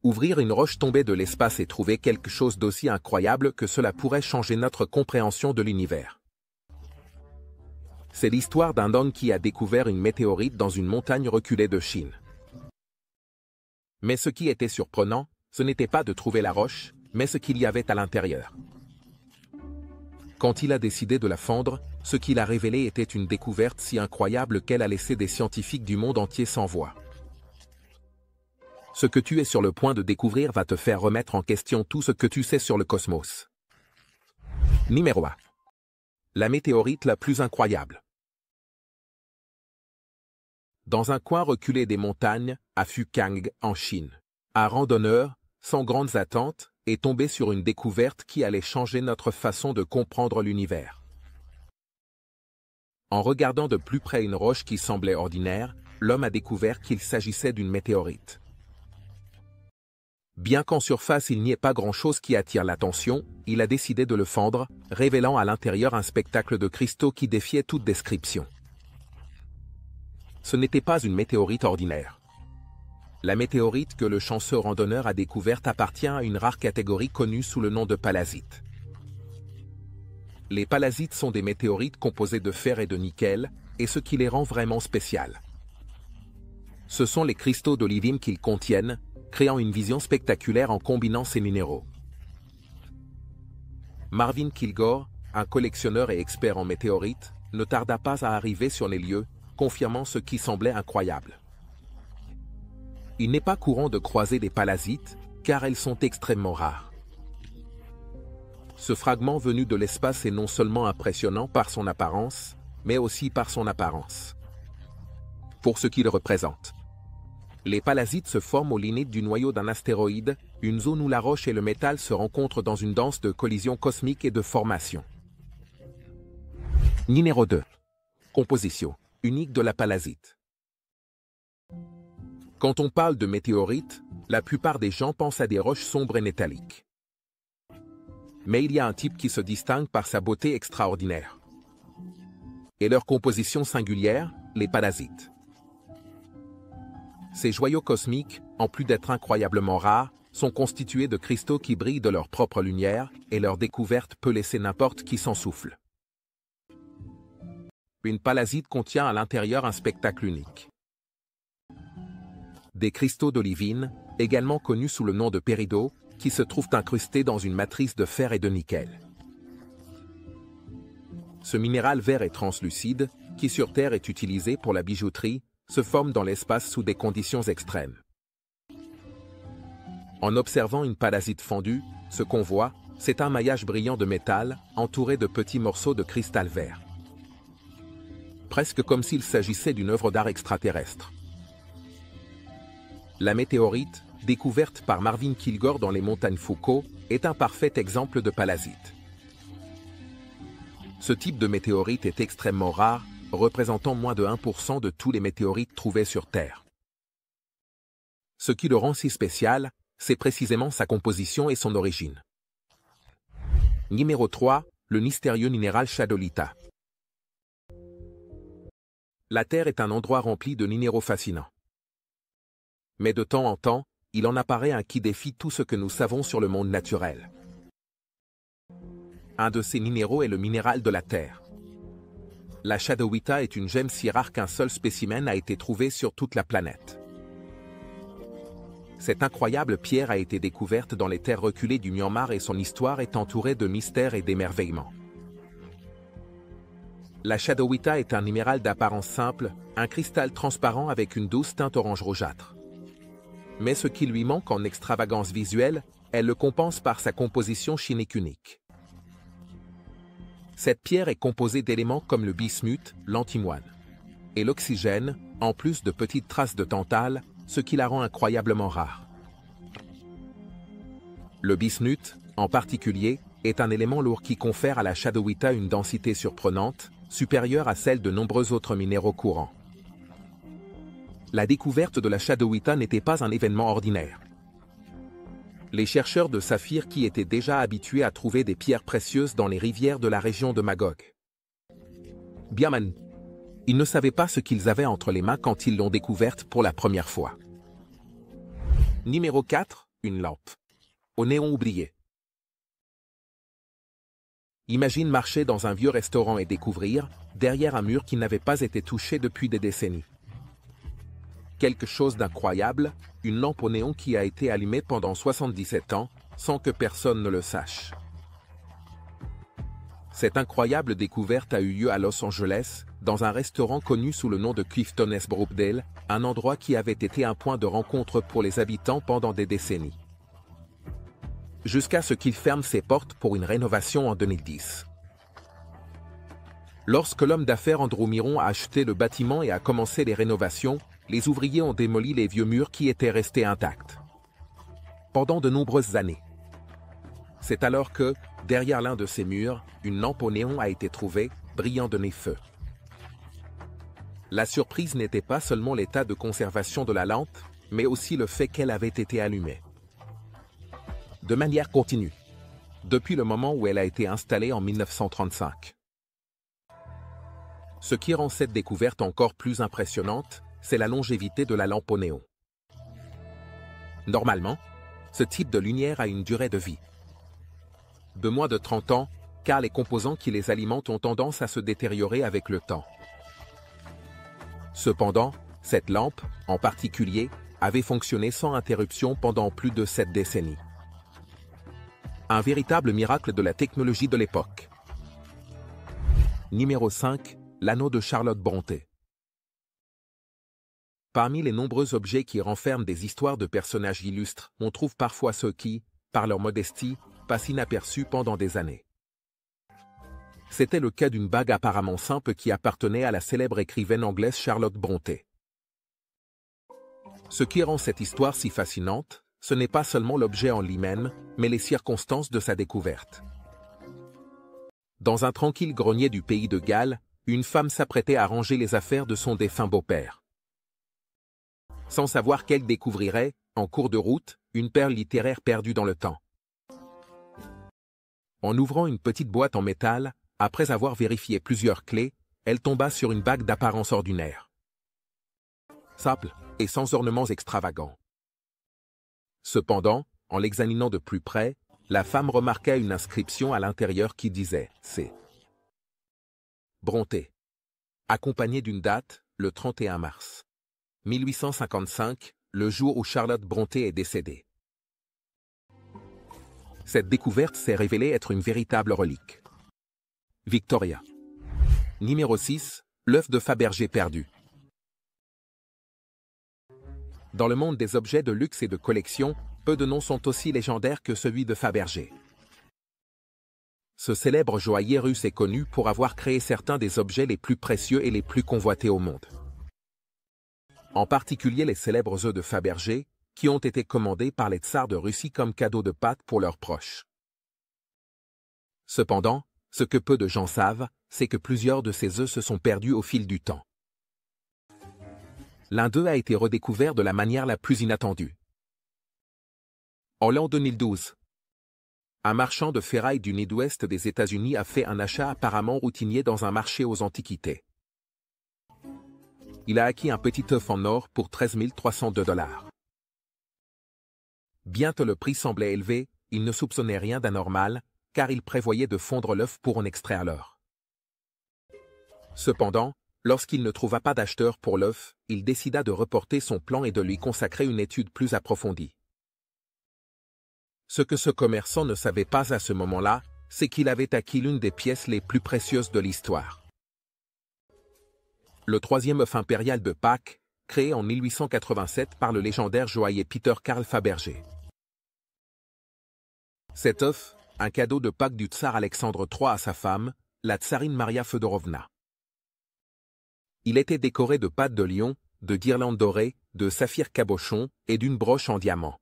Ouvrir une roche tombée de l'espace et trouver quelque chose d'aussi incroyable que cela pourrait changer notre compréhension de l'univers. C'est l'histoire d'un homme qui a découvert une météorite dans une montagne reculée de Chine. Mais ce qui était surprenant, ce n'était pas de trouver la roche, mais ce qu'il y avait à l'intérieur. Quand il a décidé de la fendre, ce qu'il a révélé était une découverte si incroyable qu'elle a laissé des scientifiques du monde entier sans voix. Ce que tu es sur le point de découvrir va te faire remettre en question tout ce que tu sais sur le cosmos. Numéro 1. La météorite la plus incroyable. Dans un coin reculé des montagnes, à Fukang, en Chine, un randonneur, sans grandes attentes, est tombé sur une découverte qui allait changer notre façon de comprendre l'univers. En regardant de plus près une roche qui semblait ordinaire, l'homme a découvert qu'il s'agissait d'une météorite. Bien qu'en surface il n'y ait pas grand-chose qui attire l'attention, il a décidé de le fendre, révélant à l'intérieur un spectacle de cristaux qui défiait toute description. Ce n'était pas une météorite ordinaire. La météorite que le chanceux randonneur a découverte appartient à une rare catégorie connue sous le nom de pallasite. Les pallasites sont des météorites composées de fer et de nickel, et ce qui les rend vraiment spéciales. Ce sont les cristaux d'olivine qu'ils contiennent, créant une vision spectaculaire en combinant ces minéraux. Marvin Kilgore, un collectionneur et expert en météorites, ne tarda pas à arriver sur les lieux, confirmant ce qui semblait incroyable. Il n'est pas courant de croiser des pallasites, car elles sont extrêmement rares. Ce fragment venu de l'espace est non seulement impressionnant par son apparence, mais aussi par son apparence. Pour ce qu'il représente. Les pallasites se forment aux limites du noyau d'un astéroïde, une zone où la roche et le métal se rencontrent dans une danse de collision cosmique et de formation. Numéro 2. Composition unique de la pallasite. Quand on parle de météorites, la plupart des gens pensent à des roches sombres et métalliques. Mais il y a un type qui se distingue par sa beauté extraordinaire. Et leur composition singulière, les pallasites. Ces joyaux cosmiques, en plus d'être incroyablement rares, sont constitués de cristaux qui brillent de leur propre lumière, et leur découverte peut laisser n'importe qui sans souffle. Une pallasite contient à l'intérieur un spectacle unique. Des cristaux d'olivine, également connus sous le nom de péridot, qui se trouvent incrustés dans une matrice de fer et de nickel. Ce minéral vert et translucide, qui sur Terre est utilisé pour la bijouterie, se forme dans l'espace sous des conditions extrêmes. En observant une pallasite fondue, ce qu'on voit, c'est un maillage brillant de métal, entouré de petits morceaux de cristal vert. Presque comme s'il s'agissait d'une œuvre d'art extraterrestre. La météorite, découverte par Marvin Kilgore dans les montagnes Foucault, est un parfait exemple de pallasite. Ce type de météorite est extrêmement rare, représentant moins de 1% de tous les météorites trouvés sur Terre. Ce qui le rend si spécial, c'est précisément sa composition et son origine. Numéro 3, le mystérieux minéral chadolita. La Terre est un endroit rempli de minéraux fascinants. Mais de temps en temps, il en apparaît un qui défie tout ce que nous savons sur le monde naturel. Un de ces minéraux est le minéral de la Terre. La chadowita est une gemme si rare qu'un seul spécimen a été trouvé sur toute la planète. Cette incroyable pierre a été découverte dans les terres reculées du Myanmar et son histoire est entourée de mystères et d'émerveillements. La chadowita est un minéral d'apparence simple, un cristal transparent avec une douce teinte orange rougeâtre. Mais ce qui lui manque en extravagance visuelle, elle le compense par sa composition chimique unique. Cette pierre est composée d'éléments comme le bismuth, l'antimoine et l'oxygène, en plus de petites traces de tantale, ce qui la rend incroyablement rare. Le bismuth, en particulier, est un élément lourd qui confère à la chadowita une densité surprenante, supérieure à celle de nombreux autres minéraux courants. La découverte de la chadowita n'était pas un événement ordinaire. Les chercheurs de saphir qui étaient déjà habitués à trouver des pierres précieuses dans les rivières de la région de Magog. Biaman. Ils ne savaient pas ce qu'ils avaient entre les mains quand ils l'ont découverte pour la première fois. Numéro 4, une lampe au néon oublié. Imagine marcher dans un vieux restaurant et découvrir, derrière un mur qui n'avait pas été touché depuis des décennies, quelque chose d'incroyable, une lampe au néon qui a été allumée pendant 77 ans, sans que personne ne le sache. Cette incroyable découverte a eu lieu à Los Angeles, dans un restaurant connu sous le nom de Clifton's Brookdale, un endroit qui avait été un point de rencontre pour les habitants pendant des décennies. Jusqu'à ce qu'il ferme ses portes pour une rénovation en 2010. Lorsque l'homme d'affaires Andrew Miron a acheté le bâtiment et a commencé les rénovations, les ouvriers ont démoli les vieux murs qui étaient restés intacts pendant de nombreuses années. C'est alors que, derrière l'un de ces murs, une lampe au néon a été trouvée, brillant de nez-feu. La surprise n'était pas seulement l'état de conservation de la lampe, mais aussi le fait qu'elle avait été allumée de manière continue, depuis le moment où elle a été installée en 1935. Ce qui rend cette découverte encore plus impressionnante, c'est la longévité de la lampe au néon. Normalement, ce type de lumière a une durée de vie de moins de 30 ans, car les composants qui les alimentent ont tendance à se détériorer avec le temps. Cependant, cette lampe, en particulier, avait fonctionné sans interruption pendant plus de 7 décennies. Un véritable miracle de la technologie de l'époque. Numéro 5, l'anneau de Charlotte Brontë. Parmi les nombreux objets qui renferment des histoires de personnages illustres, on trouve parfois ceux qui, par leur modestie, passent inaperçus pendant des années. C'était le cas d'une bague apparemment simple qui appartenait à la célèbre écrivaine anglaise Charlotte Brontë. Ce qui rend cette histoire si fascinante, ce n'est pas seulement l'objet en lui-même, mais les circonstances de sa découverte. Dans un tranquille grenier du pays de Galles, une femme s'apprêtait à ranger les affaires de son défunt beau-père. Sans savoir qu'elle découvrirait, en cours de route, une perle littéraire perdue dans le temps. En ouvrant une petite boîte en métal, après avoir vérifié plusieurs clés, elle tomba sur une bague d'apparence ordinaire. Simple, et sans ornements extravagants. Cependant, en l'examinant de plus près, la femme remarqua une inscription à l'intérieur qui disait « C. Brontë », accompagnée d'une date, le 31 mars 1855, le jour où Charlotte Brontë est décédée. Cette découverte s'est révélée être une véritable relique. Victoria. Numéro 6, l'œuf de Fabergé perdu. Dans le monde des objets de luxe et de collection, peu de noms sont aussi légendaires que celui de Fabergé. Ce célèbre joaillier russe est connu pour avoir créé certains des objets les plus précieux et les plus convoités au monde. En particulier les célèbres œufs de Fabergé, qui ont été commandés par les tsars de Russie comme cadeau de Pâques pour leurs proches. Cependant, ce que peu de gens savent, c'est que plusieurs de ces œufs se sont perdus au fil du temps. L'un d'eux a été redécouvert de la manière la plus inattendue. En l'an 2012, un marchand de ferraille du Midwest des États-Unis a fait un achat apparemment routinier dans un marché aux antiquités. Il a acquis un petit œuf en or pour 13 302 $. Bien que le prix semblait élevé, il ne soupçonnait rien d'anormal, car il prévoyait de fondre l'œuf pour en extraire l'or. Cependant, lorsqu'il ne trouva pas d'acheteur pour l'œuf, il décida de reporter son plan et de lui consacrer une étude plus approfondie. Ce que ce commerçant ne savait pas à ce moment-là, c'est qu'il avait acquis l'une des pièces les plus précieuses de l'histoire. Le troisième œuf impérial de Pâques, créé en 1887 par le légendaire joaillier Peter Carl Fabergé. Cet œuf, un cadeau de Pâques du tsar Alexandre III à sa femme, la tsarine Maria Fedorovna. Il était décoré de pattes de lion, de guirlandes dorées, de saphirs cabochons et d'une broche en diamant.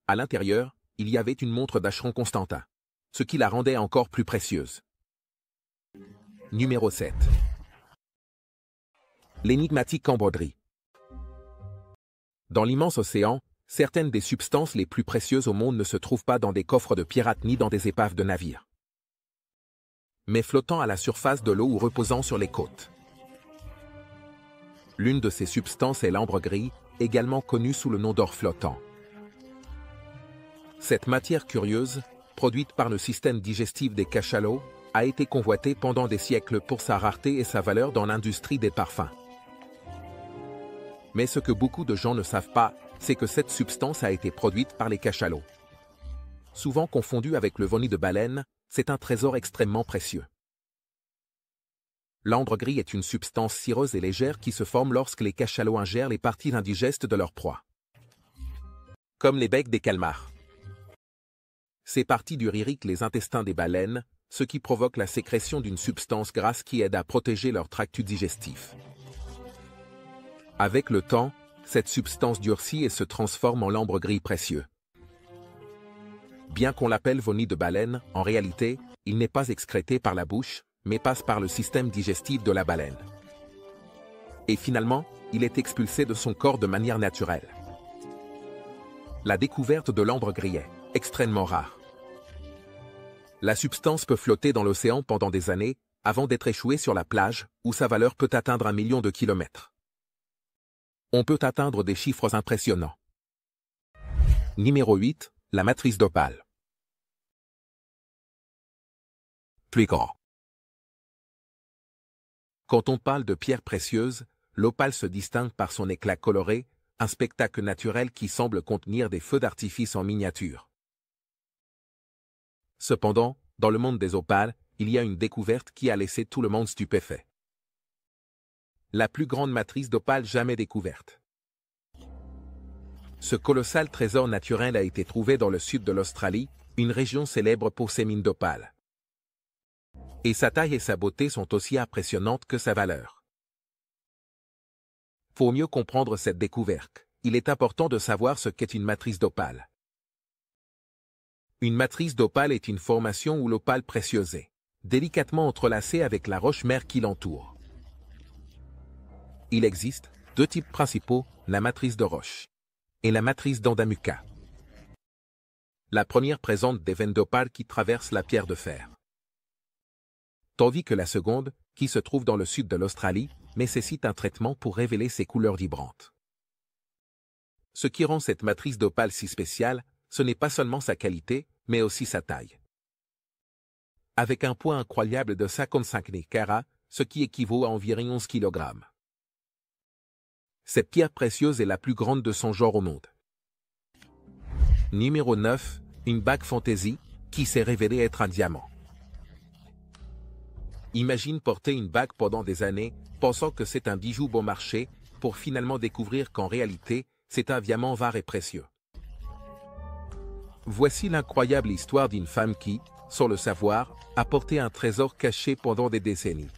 À l'intérieur, il y avait une montre d'Acheron Constantin, ce qui la rendait encore plus précieuse. Numéro 7. L'énigmatique cambodrie. Dans l'immense océan, certaines des substances les plus précieuses au monde ne se trouvent pas dans des coffres de pirates ni dans des épaves de navires, mais flottant à la surface de l'eau ou reposant sur les côtes. L'une de ces substances est l'ambre gris, également connu sous le nom d'or flottant. Cette matière curieuse, produite par le système digestif des cachalots, a été convoitée pendant des siècles pour sa rareté et sa valeur dans l'industrie des parfums. Mais ce que beaucoup de gens ne savent pas, c'est que cette substance a été produite par les cachalots. Souvent confondue avec le vomi de baleine, c'est un trésor extrêmement précieux. L'ambre gris est une substance cireuse et légère qui se forme lorsque les cachalots ingèrent les parties indigestes de leur proie. Comme les becs des calmars. Ces parties dures irritent les intestins des baleines, ce qui provoque la sécrétion d'une substance grasse qui aide à protéger leur tractus digestif. Avec le temps, cette substance durcit et se transforme en l'ambre gris précieux. Bien qu'on l'appelle vomi de baleine, en réalité, il n'est pas excrété par la bouche, mais passe par le système digestif de la baleine. Et finalement, il est expulsé de son corps de manière naturelle. La découverte de l'ambre gris est extrêmement rare. La substance peut flotter dans l'océan pendant des années, avant d'être échouée sur la plage, où sa valeur peut atteindre 1 million de kilomètres. On peut atteindre des chiffres impressionnants. Numéro 8, la matrice d'opale. Plus grand. Quand on parle de pierres précieuses, l'opale se distingue par son éclat coloré, un spectacle naturel qui semble contenir des feux d'artifice en miniature. Cependant, dans le monde des opales, il y a une découverte qui a laissé tout le monde stupéfait. La plus grande matrice d'opale jamais découverte. Ce colossal trésor naturel a été trouvé dans le sud de l'Australie, une région célèbre pour ses mines d'opale. Et sa taille et sa beauté sont aussi impressionnantes que sa valeur. Pour mieux comprendre cette découverte, il est important de savoir ce qu'est une matrice d'opale. Une matrice d'opale est une formation où l'opale précieuse est délicatement entrelacée avec la roche-mère qui l'entoure. Il existe 2 types principaux, la matrice de roche et la matrice d'Andamuka. La première présente des veines d'opale qui traversent la pierre de fer. Tandis que la seconde, qui se trouve dans le sud de l'Australie, nécessite un traitement pour révéler ses couleurs vibrantes. Ce qui rend cette matrice d'opale si spéciale, ce n'est pas seulement sa qualité, mais aussi sa taille. Avec un poids incroyable de 55 carats, ce qui équivaut à environ 11 kg. Cette pierre précieuse est la plus grande de son genre au monde. Numéro 9, une bague fantaisie, qui s'est révélée être un diamant. Imagine porter une bague pendant des années, pensant que c'est un bijou bon marché, pour finalement découvrir qu'en réalité, c'est un diamant rare et précieux. Voici l'incroyable histoire d'une femme qui, sans le savoir, a porté un trésor caché pendant des décennies.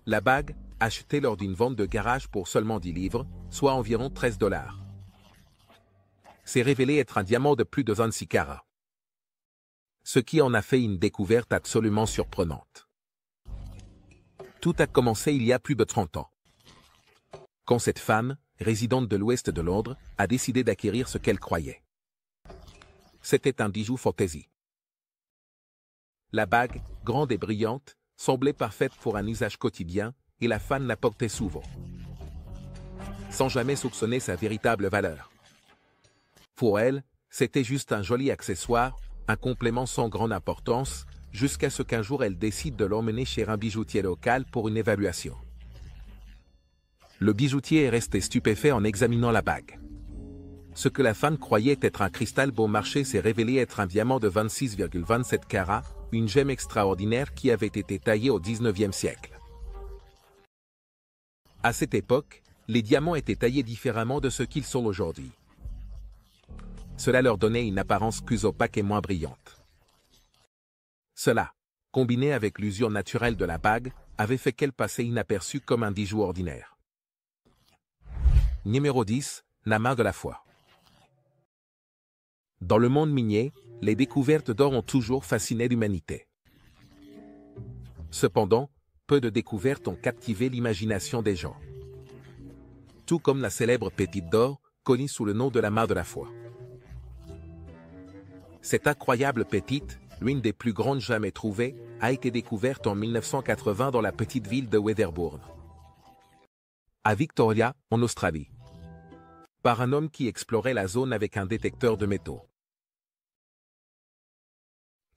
La bague, achetée lors d'une vente de garage pour seulement 10 livres, soit environ 13 $, s'est révélé être un diamant de plus de 26 carats. Ce qui en a fait une découverte absolument surprenante. Tout a commencé il y a plus de 30 ans. Quand cette femme, résidente de l'ouest de Londres, a décidé d'acquérir ce qu'elle croyait. C'était un bijou fantaisie. La bague, grande et brillante, semblait parfaite pour un usage quotidien, et la femme la portait souvent, sans jamais soupçonner sa véritable valeur. Pour elle, c'était juste un joli accessoire, un complément sans grande importance, jusqu'à ce qu'un jour elle décide de l'emmener chez un bijoutier local pour une évaluation. Le bijoutier est resté stupéfait en examinant la bague. Ce que la femme croyait être un cristal bon marché s'est révélé être un diamant de 26,27 carats, une gemme extraordinaire qui avait été taillée au XIXe siècle. À cette époque, les diamants étaient taillés différemment de ce qu'ils sont aujourd'hui. Cela leur donnait une apparence plus opaque et moins brillante. Cela, combiné avec l'usure naturelle de la bague, avait fait qu'elle passait inaperçue comme un bijou ordinaire. Numéro 10, la main de la foi. Dans le monde minier, les découvertes d'or ont toujours fasciné l'humanité. Cependant, peu de découvertes ont captivé l'imagination des gens. Tout comme la célèbre pépite d'or, connue sous le nom de la main de la foi. Cette incroyable pépite, l'une des plus grandes jamais trouvées, a été découverte en 1980 dans la petite ville de Weatherbourne, à Victoria, en Australie. par un homme qui explorait la zone avec un détecteur de métaux.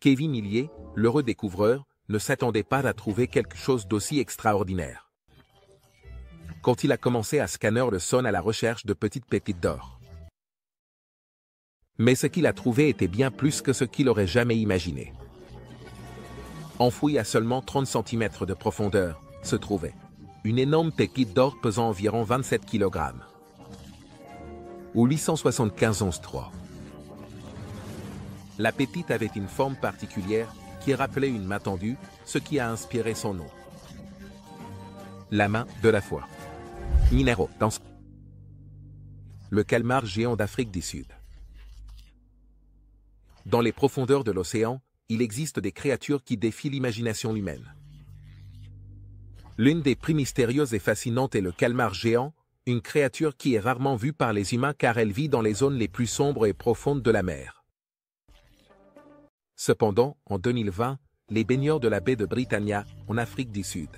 Kevin Millier, l'heureux découvreur, ne s'attendait pas à trouver quelque chose d'aussi extraordinaire. Quand il a commencé à scanner le sol à la recherche de petites pépites d'or. Mais ce qu'il a trouvé était bien plus que ce qu'il aurait jamais imaginé. Enfoui à seulement 30 cm de profondeur, se trouvait une énorme pépite d'or pesant environ 27 kg. Ou 875 onces 3. La pépite avait une forme particulière qui rappelait une main tendue, ce qui a inspiré son nom. La main de la foi. Minéraux dans le calmar géant d'Afrique du Sud. Dans les profondeurs de l'océan, il existe des créatures qui défient l'imagination humaine. L'une des plus mystérieuses et fascinantes est le calmar géant, une créature qui est rarement vue par les humains car elle vit dans les zones les plus sombres et profondes de la mer. Cependant, en 2020, les baigneurs de la baie de Britannia, en Afrique du Sud.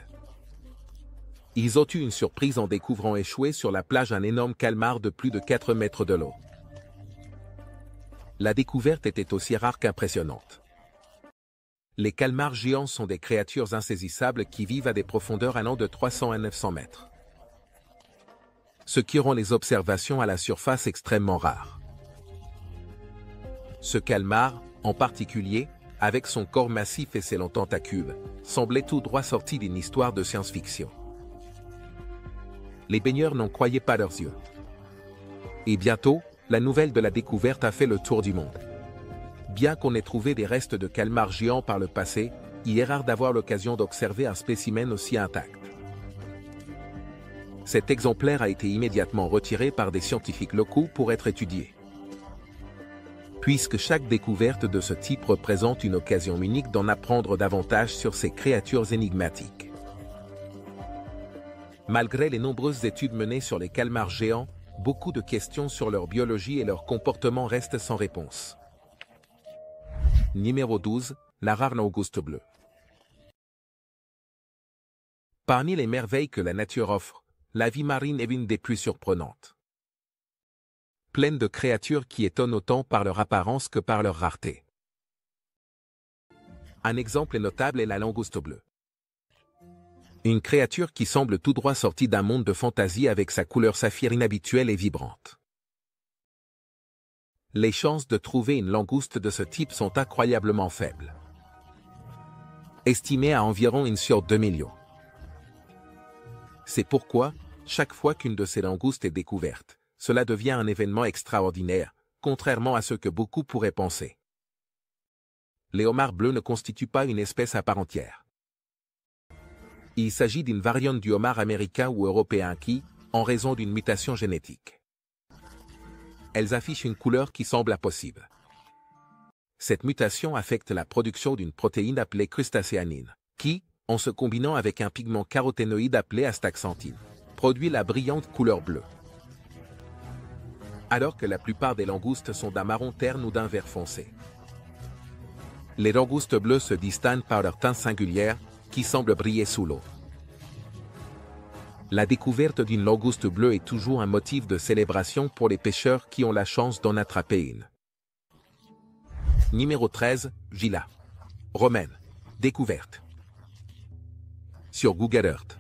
Ils ont eu une surprise en découvrant échoué sur la plage un énorme calmar de plus de 4 mètres de long. La découverte était aussi rare qu'impressionnante. Les calmars géants sont des créatures insaisissables qui vivent à des profondeurs allant de 300 à 900 mètres. Ce qui rend les observations à la surface extrêmement rares. Ce calmar, en particulier, avec son corps massif et ses longs tentacules, semblait tout droit sorti d'une histoire de science-fiction. Les baigneurs n'en croyaient pas leurs yeux. Et bientôt, la nouvelle de la découverte a fait le tour du monde. Bien qu'on ait trouvé des restes de calmars géants par le passé, il est rare d'avoir l'occasion d'observer un spécimen aussi intact. Cet exemplaire a été immédiatement retiré par des scientifiques locaux pour être étudié. Puisque chaque découverte de ce type représente une occasion unique d'en apprendre davantage sur ces créatures énigmatiques. Malgré les nombreuses études menées sur les calmars géants, beaucoup de questions sur leur biologie et leur comportement restent sans réponse. Numéro 12, la rare langouste bleue. Parmi les merveilles que la nature offre, la vie marine est l'une des plus surprenantes. Pleine de créatures qui étonnent autant par leur apparence que par leur rareté. Un exemple notable est la langouste bleue. Une créature qui semble tout droit sortie d'un monde de fantaisie avec sa couleur saphir inhabituelle et vibrante. Les chances de trouver une langouste de ce type sont incroyablement faibles. Estimées à environ 1 sur 2 millions. C'est pourquoi, chaque fois qu'une de ces langoustes est découverte, cela devient un événement extraordinaire, contrairement à ce que beaucoup pourraient penser. Les homards bleus ne constituent pas une espèce à part entière. Il s'agit d'une variante du homard américain ou européen qui, en raison d'une mutation génétique, elles affichent une couleur qui semble impossible. Cette mutation affecte la production d'une protéine appelée crustacéanine, qui, en se combinant avec un pigment caroténoïde appelé astaxanthine, produit la brillante couleur bleue. Alors que la plupart des langoustes sont d'un marron terne ou d'un vert foncé. Les langoustes bleues se distinguent par leur teinte singulière, qui semble briller sous l'eau. La découverte d'une langouste bleue est toujours un motif de célébration pour les pêcheurs qui ont la chance d'en attraper une. Numéro 13, Villa romaine. Découverte. Sur Google Earth.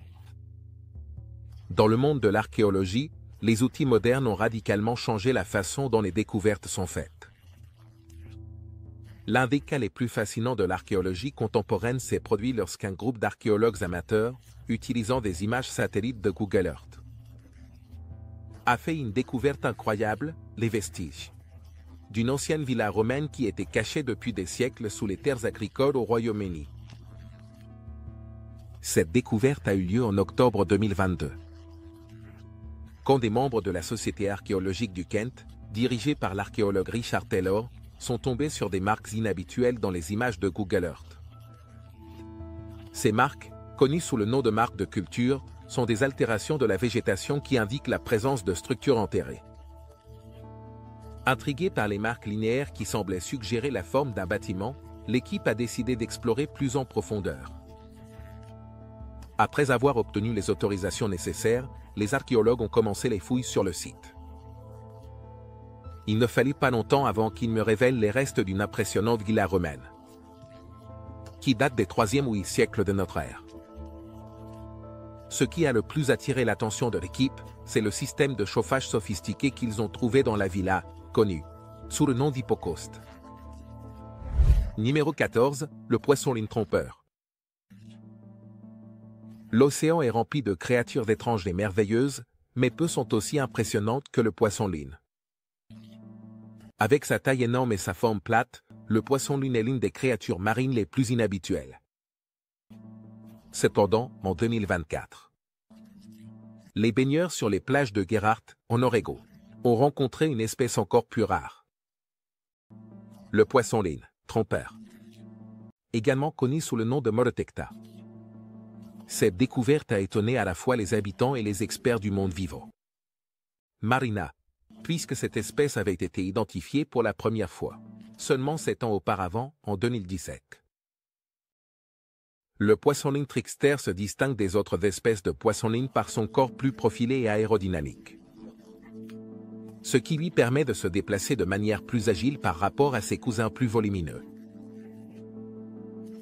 Dans le monde de l'archéologie, les outils modernes ont radicalement changé la façon dont les découvertes sont faites. L'un des cas les plus fascinants de l'archéologie contemporaine s'est produit lorsqu'un groupe d'archéologues amateurs, utilisant des images satellites de Google Earth, a fait une découverte incroyable, les vestiges d'une ancienne villa romaine qui était cachée depuis des siècles sous les terres agricoles au Royaume-Uni. Cette découverte a eu lieu en octobre 2022. Quand des membres de la Société archéologique du Kent, dirigés par l'archéologue Richard Taylor, sont tombés sur des marques inhabituelles dans les images de Google Earth. Ces marques, connues sous le nom de marques de culture, sont des altérations de la végétation qui indiquent la présence de structures enterrées. Intrigué par les marques linéaires qui semblaient suggérer la forme d'un bâtiment, l'équipe a décidé d'explorer plus en profondeur. Après avoir obtenu les autorisations nécessaires, les archéologues ont commencé les fouilles sur le site. Il ne fallut pas longtemps avant qu'il me révèle les restes d'une impressionnante villa romaine, qui date des 3e ou 4e siècles de notre ère. Ce qui a le plus attiré l'attention de l'équipe, c'est le système de chauffage sophistiqué qu'ils ont trouvé dans la villa, connue sous le nom d'Hypocauste. Numéro 14, le poisson-line trompeur. L'océan est rempli de créatures étranges et merveilleuses, mais peu sont aussi impressionnantes que le poisson-line. Avec sa taille énorme et sa forme plate, le poisson-line est l'une des créatures marines les plus inhabituelles. Cependant, en 2024, les baigneurs sur les plages de Gerhardt, en Oregon, ont rencontré une espèce encore plus rare. Le poisson-line trompeur, également connu sous le nom de Molotecta. Cette découverte a étonné à la fois les habitants et les experts du monde vivant. Marina, puisque cette espèce avait été identifiée pour la première fois, seulement 7 ans auparavant, en 2017. Le poisson-line trickster se distingue des autres espèces de poisson-line par son corps plus profilé et aérodynamique, ce qui lui permet de se déplacer de manière plus agile par rapport à ses cousins plus volumineux.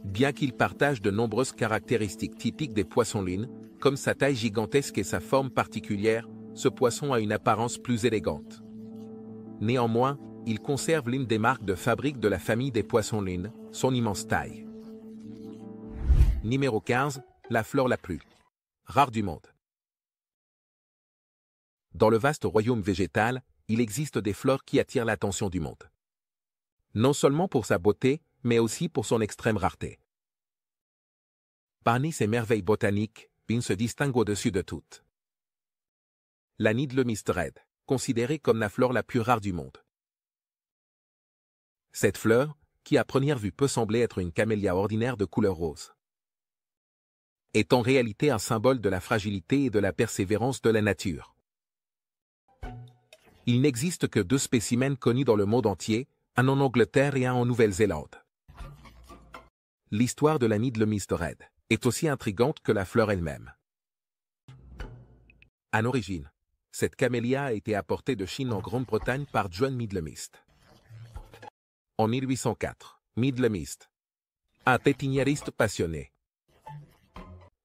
Bien qu'il partage de nombreuses caractéristiques typiques des poissons-lines, comme sa taille gigantesque et sa forme particulière, ce poisson a une apparence plus élégante. Néanmoins, il conserve l'une des marques de fabrique de la famille des poissons-lines, son immense taille. Numéro 15, la fleur la plus rare du monde. Dans le vaste royaume végétal, il existe des fleurs qui attirent l'attention du monde. Non seulement pour sa beauté, mais aussi pour son extrême rareté. Parmi ces merveilles botaniques, une se distingue au-dessus de toutes. La Needle-Mist Red, considérée comme la fleur la plus rare du monde. Cette fleur, qui à première vue peut sembler être une camélia ordinaire de couleur rose, est en réalité un symbole de la fragilité et de la persévérance de la nature. Il n'existe que 2 spécimens connus dans le monde entier, un en Angleterre et un en Nouvelle-Zélande. L'histoire de la Needle-Mist Red est aussi intrigante que la fleur elle-même. À l'origine, cette camélia a été apportée de Chine en Grande-Bretagne par John Needle-Mist. En 1804, Needle-Mist, un pépiniériste passionné,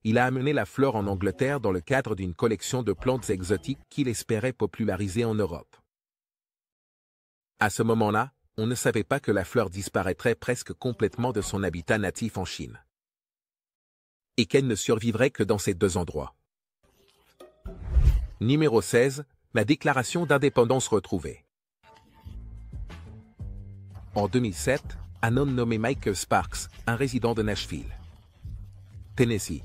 il a amené la fleur en Angleterre dans le cadre d'une collection de plantes exotiques qu'il espérait populariser en Europe. À ce moment-là, on ne savait pas que la fleur disparaîtrait presque complètement de son habitat natif en Chine, et qu'elle ne survivrait que dans ces 2 endroits. Numéro 16, la déclaration d'indépendance retrouvée. En 2007, un homme nommé Michael Sparks, un résident de Nashville, Tennessee,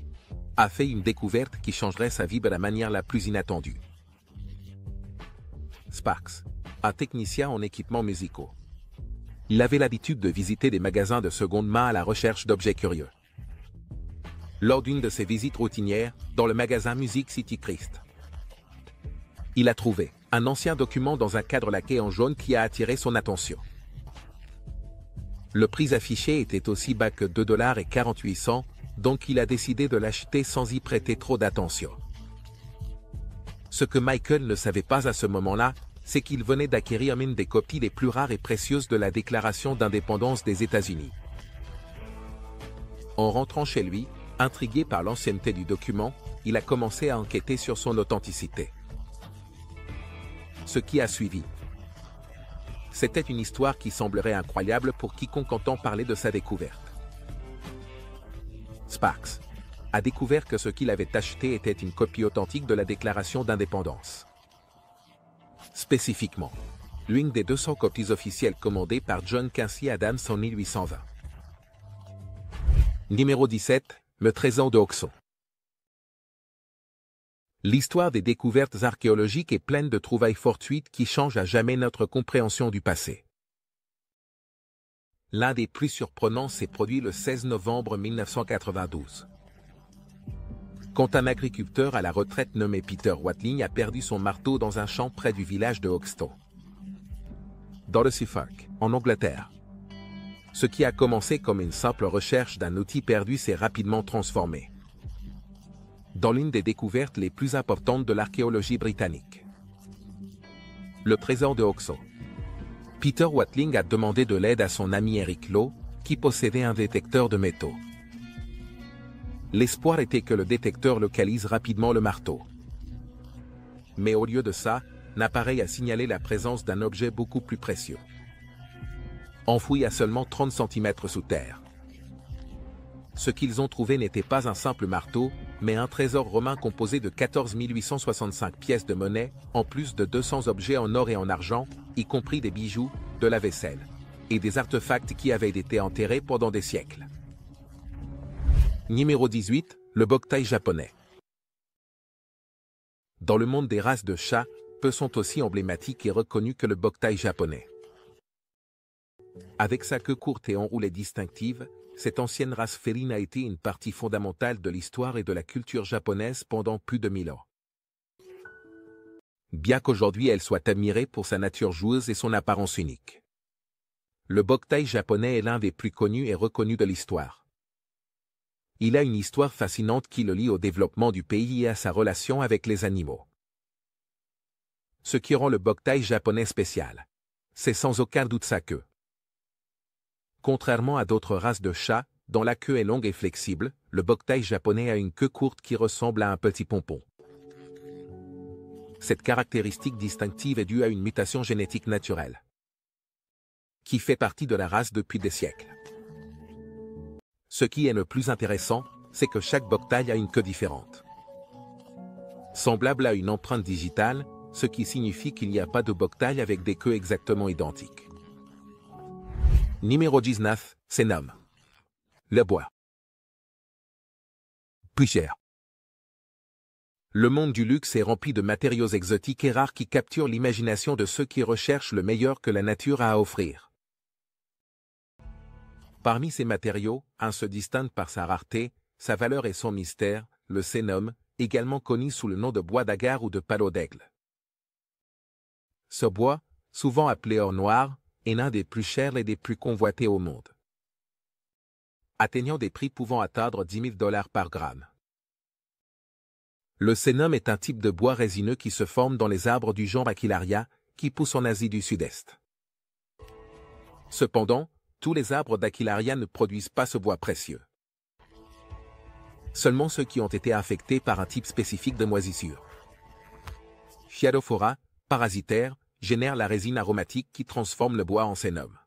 a fait une découverte qui changerait sa vie de la manière la plus inattendue. Sparks, un technicien en équipements musicaux. Il avait l'habitude de visiter des magasins de seconde main à la recherche d'objets curieux. Lors d'une de ses visites routinières, dans le magasin Music City Christ, il a trouvé un ancien document dans un cadre laqué en jaune qui a attiré son attention. Le prix affiché était aussi bas que $2,48, donc il a décidé de l'acheter sans y prêter trop d'attention. Ce que Michael ne savait pas à ce moment-là, c'est qu'il venait d'acquérir une des copies les plus rares et précieuses de la Déclaration d'indépendance des États-Unis. En rentrant chez lui, intrigué par l'ancienneté du document, il a commencé à enquêter sur son authenticité. Ce qui a suivi, c'était une histoire qui semblerait incroyable pour quiconque entend parler de sa découverte. Sparks a découvert que ce qu'il avait acheté était une copie authentique de la Déclaration d'indépendance. Spécifiquement, l'une des 200 copies officielles commandées par John Quincy Adams en 1820. Numéro 17, le trésor de Oxon. L'histoire des découvertes archéologiques est pleine de trouvailles fortuites qui changent à jamais notre compréhension du passé. L'un des plus surprenants s'est produit le 16 novembre 1992. Quand un agriculteur à la retraite nommé Peter Watling a perdu son marteau dans un champ près du village de Hoxton, dans le Suffolk, en Angleterre. Ce qui a commencé comme une simple recherche d'un outil perdu s'est rapidement transformé dans l'une des découvertes les plus importantes de l'archéologie britannique. Le trésor de Hoxton. Peter Watling a demandé de l'aide à son ami Eric Lowe, qui possédait un détecteur de métaux. L'espoir était que le détecteur localise rapidement le marteau. Mais au lieu de ça, l'appareil a signalé la présence d'un objet beaucoup plus précieux. Enfoui à seulement 30 cm sous terre. Ce qu'ils ont trouvé n'était pas un simple marteau, mais un trésor romain composé de 14 865 pièces de monnaie, en plus de 200 objets en or et en argent, y compris des bijoux, de la vaisselle, et des artefacts qui avaient été enterrés pendant des siècles. Numéro 18, le boktai japonais. Dans le monde des races de chats, peu sont aussi emblématiques et reconnus que le boktai japonais. Avec sa queue courte et enroulée distinctive, cette ancienne race féline a été une partie fondamentale de l'histoire et de la culture japonaise pendant plus de 1000 ans. Bien qu'aujourd'hui elle soit admirée pour sa nature joueuse et son apparence unique. Le boktai japonais est l'un des plus connus et reconnus de l'histoire. Il a une histoire fascinante qui le lie au développement du pays et à sa relation avec les animaux. Ce qui rend le boktai japonais spécial, c'est sans aucun doute sa queue. Contrairement à d'autres races de chats, dont la queue est longue et flexible, le boktai japonais a une queue courte qui ressemble à un petit pompon. Cette caractéristique distinctive est due à une mutation génétique naturelle, qui fait partie de la race depuis des siècles. Ce qui est le plus intéressant, c'est que chaque boktai a une queue différente. Semblable à une empreinte digitale, ce qui signifie qu'il n'y a pas de boktai avec des queues exactement identiques. Numéro 19, Senom. Le bois. Plus cher. Le monde du luxe est rempli de matériaux exotiques et rares qui capturent l'imagination de ceux qui recherchent le meilleur que la nature a à offrir. Parmi ces matériaux, un se distingue par sa rareté, sa valeur et son mystère, le sénum, également connu sous le nom de bois d'agar ou de palo d'aigle. Ce bois, souvent appelé or noir, est l'un des plus chers et des plus convoités au monde, atteignant des prix pouvant atteindre 10 000 $ par gramme. Le sénum est un type de bois résineux qui se forme dans les arbres du genre Aquilaria, qui poussent en Asie du Sud-Est. Cependant, tous les arbres d'Aquilaria ne produisent pas ce bois précieux. Seulement ceux qui ont été affectés par un type spécifique de moisissure. Chiadophora, parasitaire, génère la résine aromatique qui transforme le bois en sénum.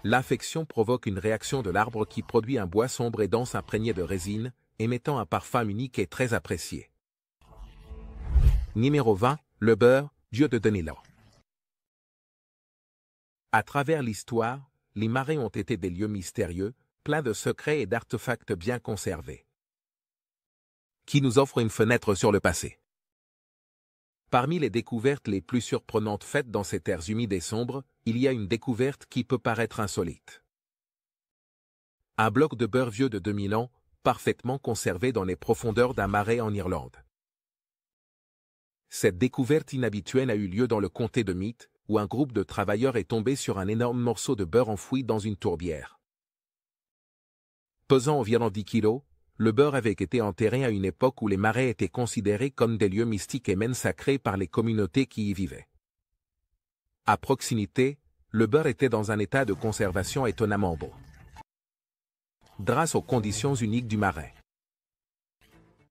L'infection provoque une réaction de l'arbre qui produit un bois sombre et dense imprégné de résine, émettant un parfum unique et très apprécié. Numéro 20, le beurre, dieu de Danilo. À travers l'histoire, les marais ont été des lieux mystérieux, pleins de secrets et d'artefacts bien conservés, qui nous offrent une fenêtre sur le passé. Parmi les découvertes les plus surprenantes faites dans ces terres humides et sombres, il y a une découverte qui peut paraître insolite. Un bloc de beurre vieux de 2000 ans, parfaitement conservé dans les profondeurs d'un marais en Irlande. Cette découverte inhabituelle a eu lieu dans le comté de Meath, où un groupe de travailleurs est tombé sur un énorme morceau de beurre enfoui dans une tourbière. Pesant environ 10 kilos, le beurre avait été enterré à une époque où les marais étaient considérés comme des lieux mystiques et même sacrés par les communautés qui y vivaient. À proximité, le beurre était dans un état de conservation étonnamment bon, grâce aux conditions uniques du marais.